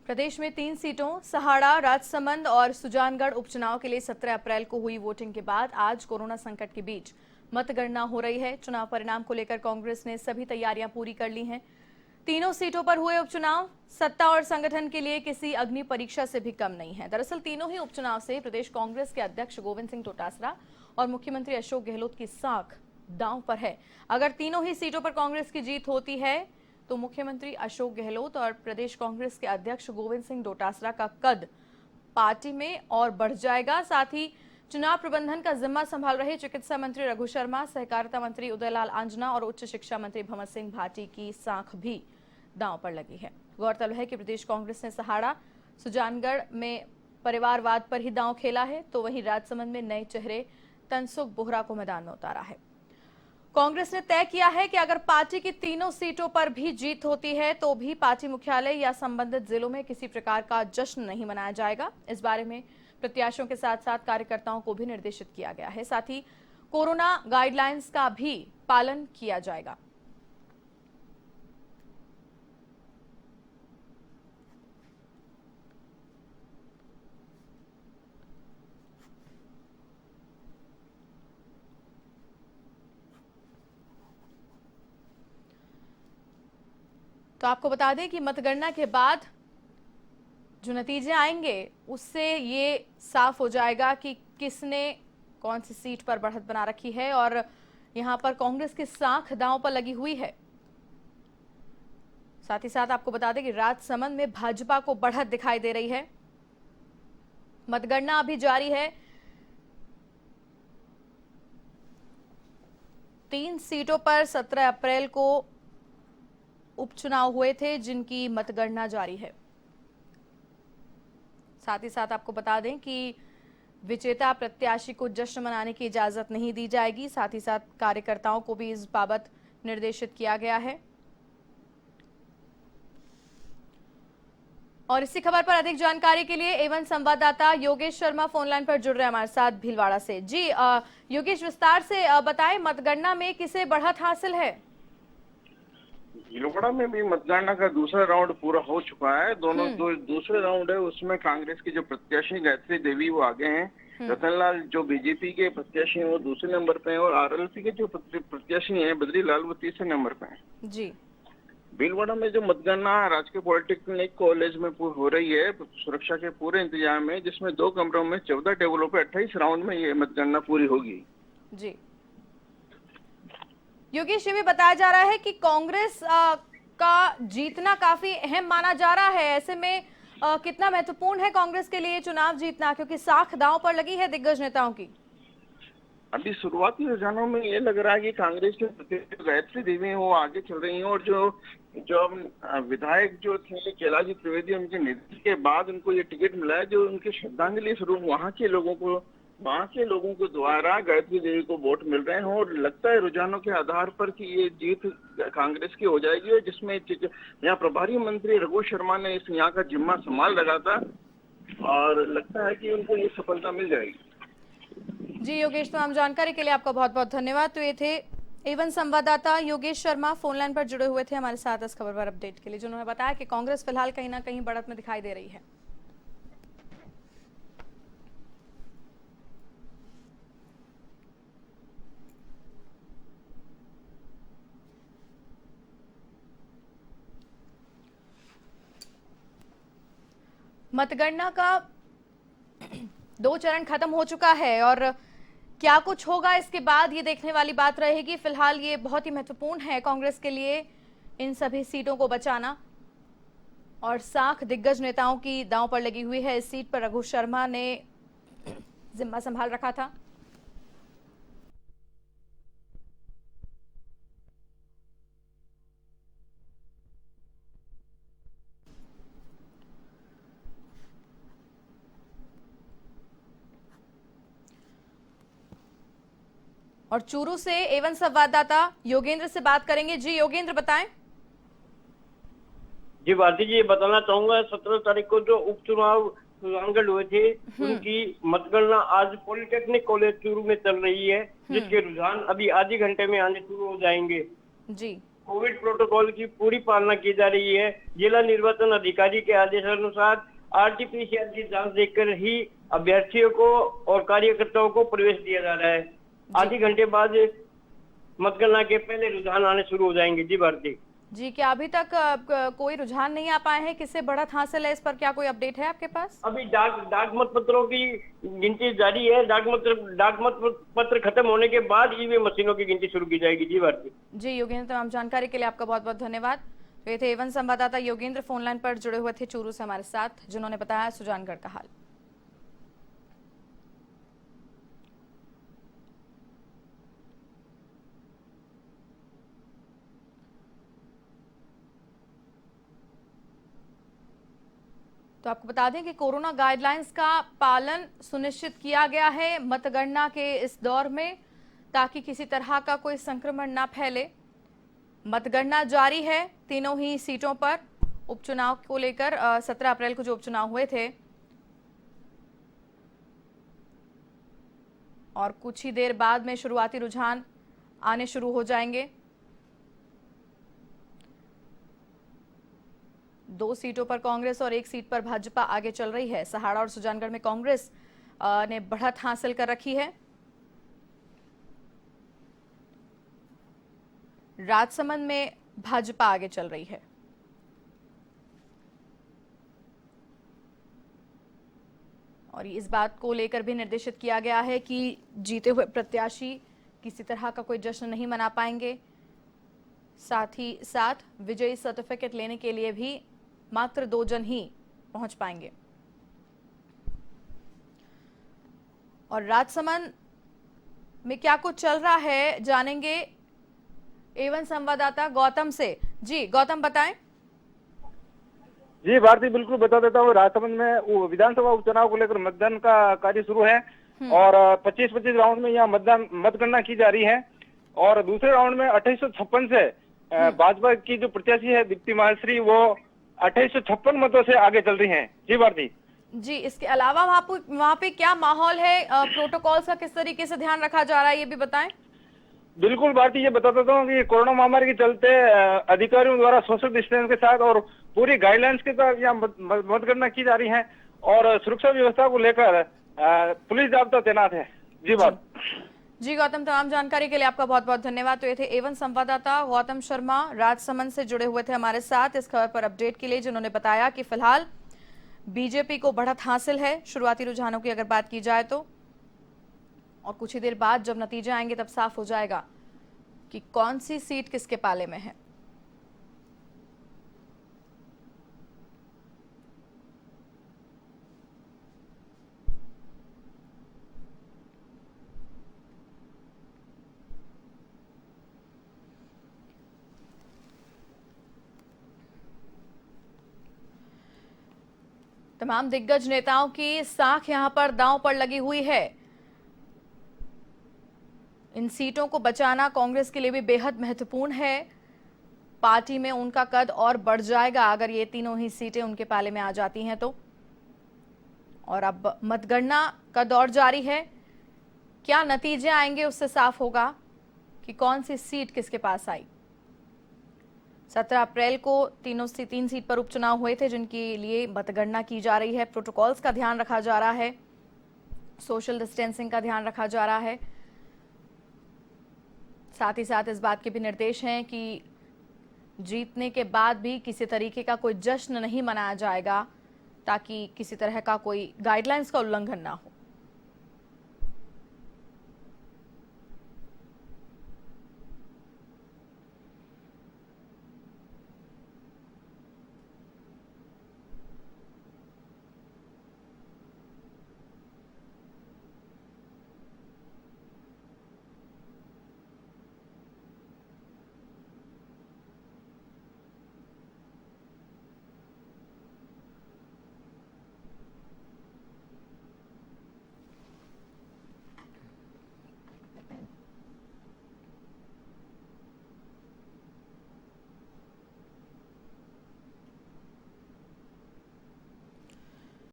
प्रदेश में 3 सीटों सहाड़ा, राजसमंद और सुजानगढ़ उपचुनाव के लिए 17 अप्रैल को हुई वोटिंग के बाद आज कोरोना संकट के बीच मतगणना हो रही है। चुनाव परिणाम को लेकर कांग्रेस ने सभी तैयारियां पूरी कर ली हैं। तीनों सीटों पर हुए उपचुनाव सत्ता और संगठन के लिए किसी अग्नि परीक्षा से भी कम नहीं है। दरअसल तीनों ही उपचुनाव से प्रदेश कांग्रेस के अध्यक्ष गोविंद सिंह डोटासरा और मुख्यमंत्री अशोक गहलोत की साख दांव पर है। अगर तीनों ही सीटों पर कांग्रेस की जीत होती है तो मुख्यमंत्री अशोक गहलोत और प्रदेश कांग्रेस के अध्यक्ष गोविंद सिंह डोटासरा का कद पार्टी में और बढ़ जाएगा। साथ ही चुनाव प्रबंधन का जिम्मा संभाल रहे चिकित्सा मंत्री रघु शर्मा, सहकारिता मंत्री उदयलाल आंजना और उच्च शिक्षा मंत्री भंवर सिंह भाटी की साख भी दांव पर लगी है। गौरतलब है कि प्रदेश कांग्रेस ने सहाड़ा, सुजानगढ़ में परिवारवाद पर ही दांव खेला है, तो वहीं राजसमंद में नए चेहरे तनसुख बोहरा को मैदान में उतारा है। कांग्रेस ने तय किया है कि अगर पार्टी की तीनों सीटों पर भी जीत होती है तो भी पार्टी मुख्यालय या संबंधित जिलों में किसी प्रकार का जश्न नहीं मनाया जाएगा। इस बारे में प्रत्याशियों के साथ साथ कार्यकर्ताओं को भी निर्देशित किया गया है। साथ ही कोरोना गाइडलाइंस का भी पालन किया जाएगा। तो आपको बता दें कि मतगणना के बाद जो नतीजे आएंगे उससे ये साफ हो जाएगा कि किसने कौन सी सीट पर बढ़त बना रखी है और यहां पर कांग्रेस की साख दांव पर लगी हुई है। साथ ही साथ आपको बता दें कि राजसमंद में भाजपा को बढ़त दिखाई दे रही है। मतगणना अभी जारी है। 3 सीटों पर 17 अप्रैल को उपचुनाव हुए थे जिनकी मतगणना जारी है। साथ ही साथ आपको बता दें कि विजेता प्रत्याशी को जश्न मनाने की इजाजत नहीं दी जाएगी। साथ ही साथ कार्यकर्ताओं को भी इस बाबत निर्देशित किया गया है। और इसी खबर पर अधिक जानकारी के लिए एवन संवाददाता योगेश शर्मा फोन लाइन पर जुड़ रहे हैं हमारे साथ भीलवाड़ा से। जी योगेश, विस्तार से बताएं, मतगणना में किसे बढ़त हासिल है? भीलवाड़ा में भी मतगणना का दूसरा राउंड पूरा हो चुका है। दोनों दूसरे राउंड है उसमें कांग्रेस की जो प्रत्याशी गायत्री देवी वो आगे हैं। रतनलाल जो बीजेपी के प्रत्याशी हैं वो दूसरे नंबर पे हैं और आरएलपी के जो प्रत्याशी हैं बद्रीलाल वो तीसरे नंबर पे हैं। जी, भीलवाड़ा में जो मतगणना राजकीय पॉलिटेक्निक कॉलेज में हो रही है, सुरक्षा के पूरे इंतजाम है, जिसमें 2 कमरों में 14 टेबलों पे 28 राउंड में ये मतगणना पूरी होगी। जी योगेश, ये भी बताया जा रहा है कि कांग्रेस का जीतना काफी अहम माना जा रहा है। ऐसे में कितना महत्वपूर्ण है कांग्रेस के लिए चुनाव जीतना, क्योंकि साख दांव पर लगी है दिग्गज नेताओं की? अभी शुरुआती रुझानों में ये लग रहा है कि कांग्रेस के गायत्री देवी हैं वो आगे चल रही हैं और जो विधायक जो थे कैलाश त्रिवेदी, उनके निधन के बाद उनको ये टिकट मिला है। जो उनके श्रद्धांजलि स्वरूप वहाँ के लोगों को द्वारा गायत्री देवी को वोट मिल रहे हैं और लगता है रुझानों के आधार पर कि ये जीत कांग्रेस की हो जाएगी। और जिसमें यहाँ प्रभारी मंत्री रघु शर्मा ने इस यहाँ का जिम्मा संभाल रखा था और लगता है कि उनको ये सफलता मिल जाएगी। जी योगेश, तमाम जानकारी के लिए आपका बहुत बहुत धन्यवाद। तो ये थे एवन संवाददाता योगेश शर्मा, फोन लाइन पर जुड़े हुए थे हमारे साथ इस खबर पर अपडेट के लिए, जिन्होंने बताया कि कांग्रेस फिलहाल कहीं ना कहीं बढ़त में दिखाई दे रही है। मतगणना का 2 चरण खत्म हो चुका है और क्या कुछ होगा इसके बाद ये देखने वाली बात रहेगी। फिलहाल ये बहुत ही महत्वपूर्ण है कांग्रेस के लिए इन सभी सीटों को बचाना और साख दिग्गज नेताओं की दांव पर लगी हुई है। इस सीट पर रघु शर्मा ने जिम्मा संभाल रखा था। और चूरू से एवन संवाददाता योगेंद्र से बात करेंगे। जी योगेंद्र, बताएं। जी भारती जी, बताना चाहूंगा 17 तारीख को जो उपचुनाव सुजानगढ़ हुए थे उनकी मतगणना आज पॉलिटेक्निक कॉलेज चूरू में चल रही है, जिसके रुझान अभी आधे घंटे में आने शुरू हो जाएंगे। जी कोविड प्रोटोकॉल की पूरी पालना की जा रही है। जिला निर्वाचन अधिकारी के आदेशानुसार आरटीपीसीआर की जांच देखकर ही अभ्यर्थियों को और कार्यकर्ताओं को प्रवेश दिया जा रहा है। आधे घंटे बाद मतगणना के पहले रुझान आने शुरू हो जाएंगे। जी भारती जी, क्या अभी तक कोई रुझान नहीं आ पाए हैं? किससे बढ़त हासिल है, इस पर क्या कोई अपडेट है आपके पास? अभी डाक मत पत्रों की गिनती जारी है। डाक मत पत्र खत्म होने के बाद ईवीएम मशीनों की गिनती शुरू की जाएगी। जी भारती जी योगेंद्र, तमाम जानकारी के लिए आपका बहुत बहुत धन्यवाद। तो ये थे एवन संवाददाता योगेंद्र, फोन लाइन पर जुड़े हुए थे चूरू से हमारे साथ, जिन्होंने बताया सुजानगढ़ का हाल। तो आपको बता दें कि कोरोना गाइडलाइंस का पालन सुनिश्चित किया गया है मतगणना के इस दौर में, ताकि किसी तरह का कोई संक्रमण ना फैले। मतगणना जारी है तीनों ही सीटों पर। उपचुनाव को लेकर 17 अप्रैल को जो उपचुनाव हुए थे और कुछ ही देर बाद में शुरुआती रुझान आने शुरू हो जाएंगे। 2 सीटों पर कांग्रेस और 1 सीट पर भाजपा आगे चल रही है। सहाड़ा और सुजानगढ़ में कांग्रेस ने बढ़त हासिल कर रखी है। राजसमंद में भाजपा आगे चल रही है। और इस बात को लेकर भी निर्देशित किया गया है कि जीते हुए प्रत्याशी किसी तरह का कोई जश्न नहीं मना पाएंगे। साथ ही साथ विजयी सर्टिफिकेट लेने के लिए भी मात्र 2 जन ही पहुंच पाएंगे। और राजसमंद में क्या कुछ चल रहा है जानेंगे एवन संवाददाता गौतम से। जी गौतम, बताएं। जी भारती, बिल्कुल बता देता हूँ। राजसमंद में विधानसभा उपचुनाव को लेकर मतदान का कार्य शुरू है और 25-25 राउंड में यहाँ मतगणना की जा रही है। और दूसरे राउंड में 2856 से भाजपा की जो प्रत्याशी है दीप्ति माहेश्वरी, वो 2856 मतों से आगे चल रही हैं। जी भारती जी, इसके अलावा वहाँ पे क्या माहौल है? प्रोटोकॉल्स का किस तरीके से ध्यान रखा जा रहा है, ये भी बताएं। बिल्कुल भारती, ये बता देता हूँ कि कोरोना महामारी के चलते अधिकारियों द्वारा सोशल डिस्टेंस के साथ और पूरी गाइडलाइंस के साथ यहाँ मतगणना की जा रही है और सुरक्षा व्यवस्था को लेकर पुलिस जाब्ता तैनात है। जी बात जी गौतम, तमाम जानकारी के लिए आपका बहुत बहुत धन्यवाद। तो ये थे एवन संवाददाता गौतम शर्मा, राजसमंद से जुड़े हुए थे हमारे साथ इस खबर पर अपडेट के लिए, जिन्होंने बताया कि फिलहाल बीजेपी को बढ़त हासिल है शुरुआती रुझानों की अगर बात की जाए तो। और कुछ ही देर बाद जब नतीजे आएंगे तब साफ हो जाएगा कि कौन सी सीट किसके पाले में है। तमाम दिग्गज नेताओं की साख यहां पर दांव पर लगी हुई है। इन सीटों को बचाना कांग्रेस के लिए भी बेहद महत्वपूर्ण है। पार्टी में उनका कद और बढ़ जाएगा अगर ये तीनों ही सीटें उनके पाले में आ जाती हैं तो। और अब मतगणना का दौर जारी है। क्या नतीजे आएंगे उससे साफ होगा कि कौन सी सीट किसके पास आई। 17 अप्रैल को 3 सीट पर उपचुनाव हुए थे, जिनके लिए मतगणना की जा रही है। प्रोटोकॉल्स का ध्यान रखा जा रहा है, सोशल डिस्टेंसिंग का ध्यान रखा जा रहा है। साथ ही साथ इस बात के भी निर्देश हैं कि जीतने के बाद भी किसी तरीके का कोई जश्न नहीं मनाया जाएगा, ताकि किसी तरह का कोई गाइडलाइंस का उल्लंघन ना हो।